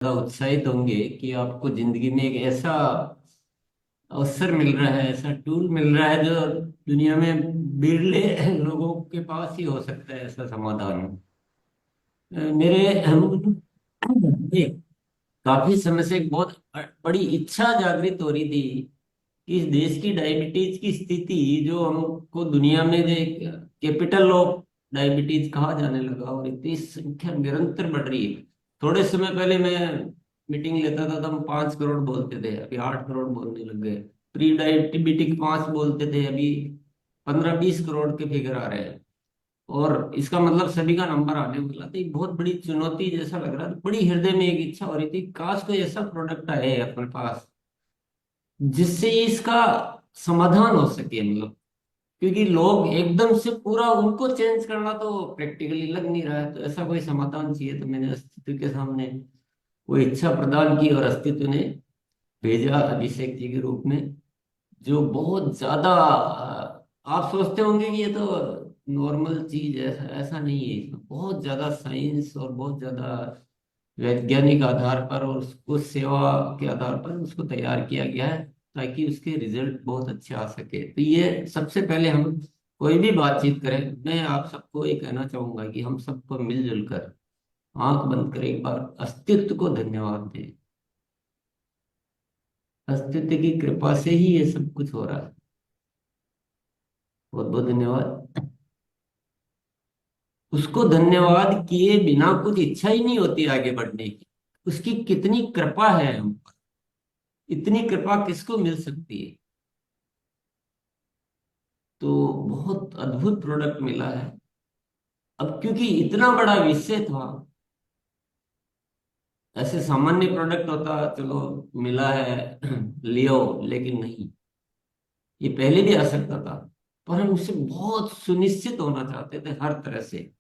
ज़्यादा उत्साहित होंगे कि आपको जिंदगी में एक ऐसा अवसर मिल रहा है, ऐसा टूल मिल रहा है जो दुनिया में बिरले लोगों के पास ही हो सकता है ऐसा समाधान। मेरे काफी समय से एक बहुत बड़ी इच्छा जागृत हो रही थी कि इस देश की डायबिटीज की स्थिति, जो हमको दुनिया में कैपिटल ऑफ डायबिटीज कहा जाने लगा और इतनी संख्या निरंतर बढ़ रही है। थोड़े समय पहले मैं मीटिंग लेता था तो हम 5 करोड़ बोलते थे, अभी 8 करोड़ बोलने लग गए। प्री डायबिटिक 5 बोलते थे, अभी 15-20 करोड़ के फिगर आ रहे हैं। और इसका मतलब सभी का नंबर आने वाला था। एक बहुत बड़ी चुनौती जैसा लग रहा था। बड़ी हृदय में एक इच्छा हो रही थी, काश कोई ऐसा प्रोडक्ट आए अपने पास जिससे इसका समाधान हो सके। मतलब क्योंकि लोग एकदम से पूरा उनको चेंज करना तो प्रैक्टिकली लग नहीं रहा है, तो ऐसा कोई समाधान चाहिए। तो मैंने अस्तित्व के सामने वो इच्छा प्रदान की और अस्तित्व ने भेजा अभिषेक जी के रूप में, जो बहुत ज्यादा आप सोचते होंगे कि ये तो नॉर्मल चीज है। ऐसा ऐसा नहीं है, इसमें बहुत ज्यादा साइंस और बहुत ज्यादा वैज्ञानिक आधार पर और उसको सेवा के आधार पर उसको तैयार किया गया है ताकि उसके रिजल्ट बहुत अच्छे आ सके। तो ये सबसे पहले हम कोई भी बातचीत करें, मैं आप सबको ये कहना चाहूंगा कि हम सबको मिलजुल कर आंख बंद कर एक बार अस्तित्व को धन्यवाद दें। अस्तित्व की कृपा से ही ये सब कुछ हो रहा है। बहुत बहुत धन्यवाद। उसको धन्यवाद किए बिना कुछ इच्छा ही नहीं होती आगे बढ़ने की। उसकी कितनी कृपा है हम पर, इतनी कृपा किसको मिल सकती है। तो बहुत अद्भुत प्रोडक्ट मिला है। अब क्योंकि इतना बड़ा विषय था, ऐसे सामान्य प्रोडक्ट होता चलो मिला है लियो, लेकिन नहीं, ये पहले भी आ सकता था। पर हम उससे बहुत सुनिश्चित होना चाहते थे हर तरह से।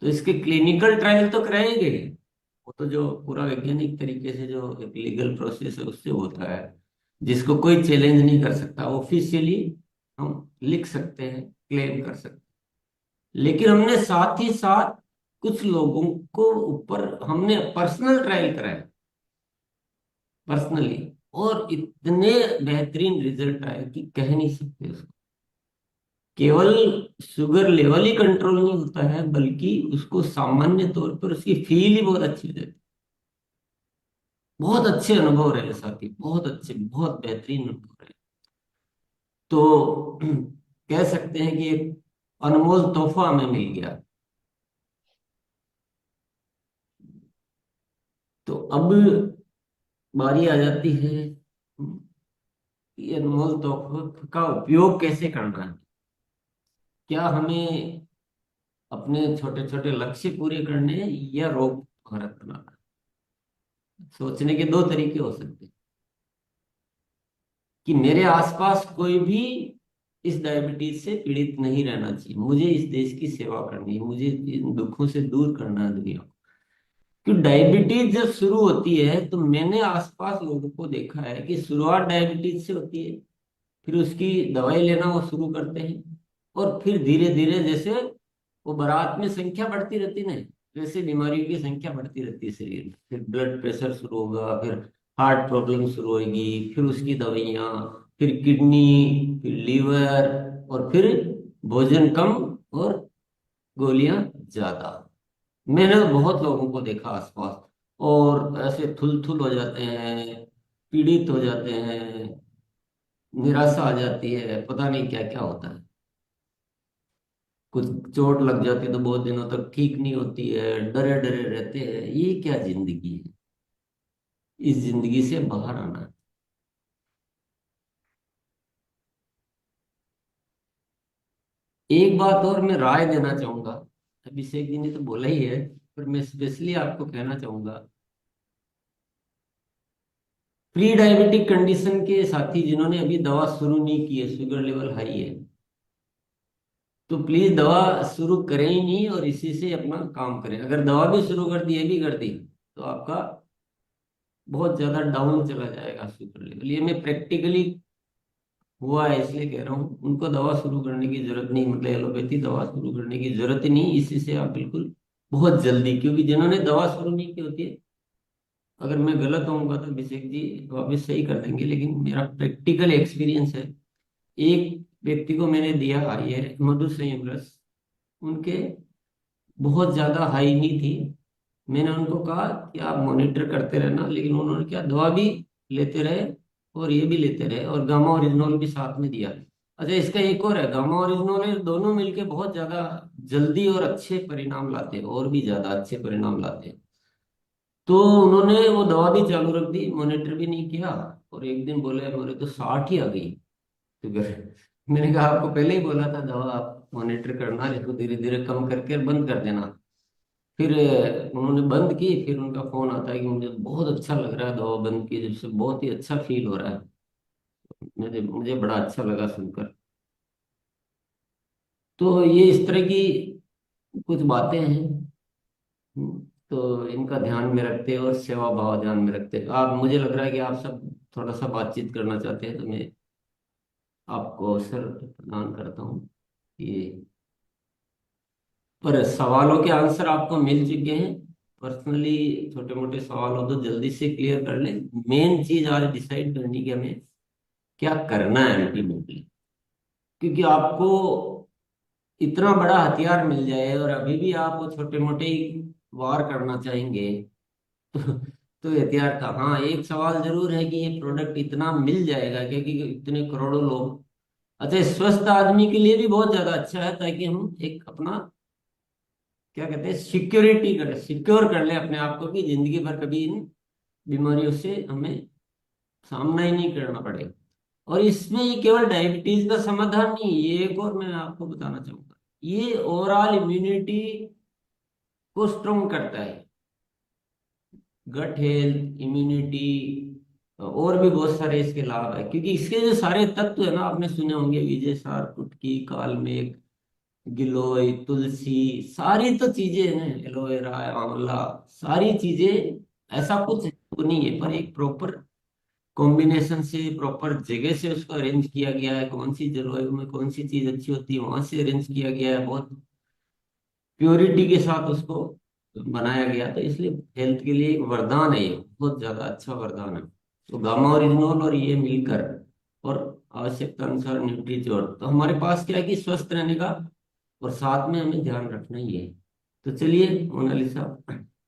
तो इसके क्लिनिकल ट्रायल तो कराए गए। वो तो जो पूरा वैज्ञानिक तरीके से जो एक लीगल प्रोसेस है उससे होता है, जिसको कोई चैलेंज नहीं कर सकता। ऑफिशियली हम लिख सकते हैं, क्लेम कर सकते हैं। लेकिन हमने साथ ही साथ कुछ लोगों को ऊपर हमने पर्सनल ट्रायल कराए, पर्सनली। और इतने बेहतरीन रिजल्ट आए कि कह नहीं सकते उसको। केवल शुगर लेवल ही कंट्रोल नहीं होता है, बल्कि उसको सामान्य तौर पर उसकी फील ही बहुत अच्छी हो जाती है। बहुत अच्छे अनुभव रहे साथी, बहुत अच्छे, बहुत बेहतरीन अनुभव रहे। तो कह सकते हैं कि एक अनमोल तोहफा हमें मिल गया। तो अब बारी आ जाती है कि अनमोल तोहफे का उपयोग कैसे करना है। क्या हमें अपने छोटे छोटे लक्ष्य पूरे करने हैं या रोग भारत बनाना है? सोचने के दो तरीके हो सकते हैं कि मेरे आसपास कोई भी इस डायबिटीज से पीड़ित नहीं रहना चाहिए, मुझे इस देश की सेवा करनी है, मुझे इन दुखों से दूर करना है दुनिया को। क्यों डायबिटीज जब शुरू होती है तो मैंने आसपास लोगों को देखा है कि शुरुआत डायबिटीज से होती है, फिर उसकी दवाई लेना वो शुरू करते हैं, और फिर धीरे धीरे जैसे वो बारात में संख्या बढ़ती रहती है ना, वैसे बीमारियों की संख्या बढ़ती रहती है शरीर में। फिर ब्लड प्रेशर शुरू होगा, फिर हार्ट प्रॉब्लम शुरू होगी, फिर उसकी दवाइयाँ, फिर किडनी, फिर लीवर, और फिर भोजन कम और गोलियां ज्यादा। मैंने तो बहुत लोगों को देखा आसपास, और ऐसे थुल थुल हो जाते हैं, पीड़ित हो जाते हैं, निराशा आ जाती है, पता नहीं क्या क्या होता है। कुछ चोट लग जाती है तो बहुत दिनों तक ठीक नहीं होती है, डरे डरे रहते हैं। ये क्या जिंदगी है? इस जिंदगी से बाहर आना है। एक बात और मैं राय देना चाहूंगा, अभिषेक जी ने तो बोला ही है, पर मैं स्पेशली आपको कहना चाहूंगा, प्री डायबिटिक कंडीशन के साथी जिन्होंने अभी दवा शुरू नहीं की है, शुगर लेवल हाई है, तो प्लीज दवा शुरू करें ही नहीं और इसी से अपना काम करें। अगर दवा भी शुरू कर दी, ये भी कर दी, तो आपका बहुत ज्यादा डाउन चला जाएगा शुगर लेवल। ये मैं प्रैक्टिकली हुआ है इसलिए कह रहा हूँ। उनको दवा शुरू करने की जरूरत नहीं, मतलब एलोपैथी दवा शुरू करने की जरूरत ही नहीं। इसी से आप बिल्कुल बहुत जल्दी, क्योंकि जिन्होंने दवा शुरू नहीं की होती है अगर मैं गलत होऊंगा तो अभिषेक जी वापस सही कर देंगे, लेकिन मेरा प्रैक्टिकल एक्सपीरियंस है। एक व्यक्ति को मैंने दिया ये मधु संयम रस, उनके बहुत ज्यादा हाई नहीं थी। मैंने उनको कहा कि आप मॉनिटर करते रहना, लेकिन उन्होंने क्या, दवा भी लेते रहे और ये भी लेते रहे, और गामा ओरिजिनोल भी साथ में दिया। अच्छा, इसका एक और है, गामा ओरिजिनोल, ये दोनों मिलके बहुत ज्यादा जल्दी और अच्छे परिणाम लाते हैं, और भी ज्यादा अच्छे परिणाम लाते हैं। तो उन्होंने वो दवा भी चालू रख दी, मॉनिटर भी नहीं किया, और एक दिन बोले मेरे तो 60 ही आ गई शुगर। मैंने कहा आपको पहले ही बोला था दवा आप मॉनिटर करना, इसको धीरे धीरे कम करके बंद कर देना। फिर उन्होंने बंद की, फिर उनका फोन आता है कि मुझे बहुत अच्छा लग रहा है, दवा बंद की जब से बहुत ही अच्छा फील हो रहा है। मुझे मुझे बड़ा अच्छा लगा सुनकर। तो ये इस तरह की कुछ बातें हैं। तो इनका ध्यान में रखते हैं और सेवा भाव ध्यान में रखते हैं। आप, मुझे लग रहा है कि आप सब थोड़ा सा बातचीत करना चाहते हैं, तो मैं आपको अवसर प्रदान करता हूँ ये। पर सवालों के आंसर आपको मिल चुके हैं। पर्सनली छोटे मोटे सवाल हो तो जल्दी से क्लियर कर लें। मेन चीज आज डिसाइड करनी कि हमें क्या करना है अल्टीमेटली। क्योंकि आपको इतना बड़ा हथियार मिल जाए और अभी भी आप वो छोटे मोटे ही वार करना चाहेंगे, तो तो ये हथियार का, हाँ एक सवाल जरूर है कि ये प्रोडक्ट इतना मिल जाएगा क्योंकि इतने करोड़ों लोग। अच्छा, स्वस्थ आदमी के लिए भी बहुत ज्यादा अच्छा है, ताकि हम एक अपना क्या कहते हैं, सिक्योरिटी कर, सिक्योर कर ले अपने आप को, कि जिंदगी भर कभी इन बीमारियों से हमें सामना ही नहीं करना पड़ेगा। और इसमें ये केवल डायबिटीज का समाधान नहीं, ये एक और मैं आपको बताना चाहूंगा, ये ओवरऑल इम्यूनिटी को स्ट्रोंग करता है, गट हेल्थ, इम्यूनिटी, और भी बहुत सारे इसके लाभ है। क्योंकि इसके जो सारे तत्व है ना, आपने सुने होंगे, विजय सार, कुटकी, कालमेघ, गिलोय, तुलसी, सारी तो चीजें हैं, एलोवेरा, आंवला, सारी चीजें, ऐसा कुछ तो नहीं है, पर एक प्रॉपर कॉम्बिनेशन से, प्रॉपर जगह से उसको अरेंज किया गया है, कौन सी जलवायु में कौन सी चीज अच्छी होती है वहां से अरेंज किया गया है, बहुत प्योरिटी के साथ उसको बनाया गया। तो इसलिए हेल्थ के लिए एक वरदान है, ये बहुत ज्यादा अच्छा वरदान है। तो गामा ओरिजिनोल और ये मिलकर, और आवश्यकता अनुसार न्यूट्रीजोर, तो हमारे पास क्या है कि स्वस्थ रहने का और साथ में हमें ध्यान रखना ही है। तो चलिए मोनालिसा,